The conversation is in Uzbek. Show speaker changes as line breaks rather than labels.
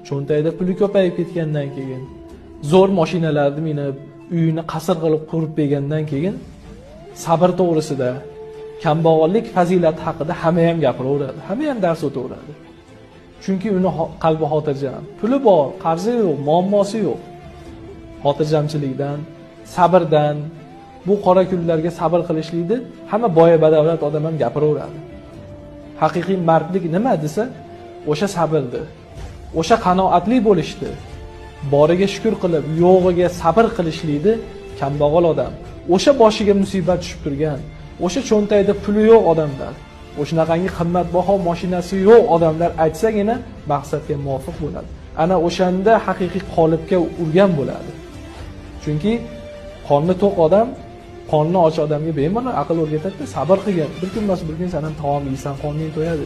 cho'ntagida puli ko'payib ketgandan keyin, zo'r mashinalarni minib, uyini qasr qilib qurib bergandan keyin sabr to'g'risida, kambag'allik fazilati haqida hamma ham gapiraveradi, hamma ham dars o'taveradi. Chunki uni qalbi xotirjam, puli bor, qarzi yo'q, muammosi yo'q. Xotirjamchilikdan, sabrdan, bu qora kunlarga sabr qilishlikni hamma boya badavlat odam ham gapiraveradi. Haqiqiy mardlik nima desa, o'sha sabrdir. O'sha qanoatli bo'lishdi. Boriga shukr qilib, yo'g'iga sabr qilishlikni kambag'al odam, o'sha boshiga musibat tushib turgan, o'sha cho'ntagida puli yo'q odamlar, o'shanaqangi qimmatbaho mashinasi yo'q odamlar aytsagina maqsadga muvofiq bo'ladi. Ana o'shanda haqiqiy qolipga urgan bo'ladi. Chunki qorni to'q odam qorni och odamga bemalol aql o'rgatadi, sabr qilgan. Bir kun emas bir kun sen ham taom yeysan, qorning to'yadi.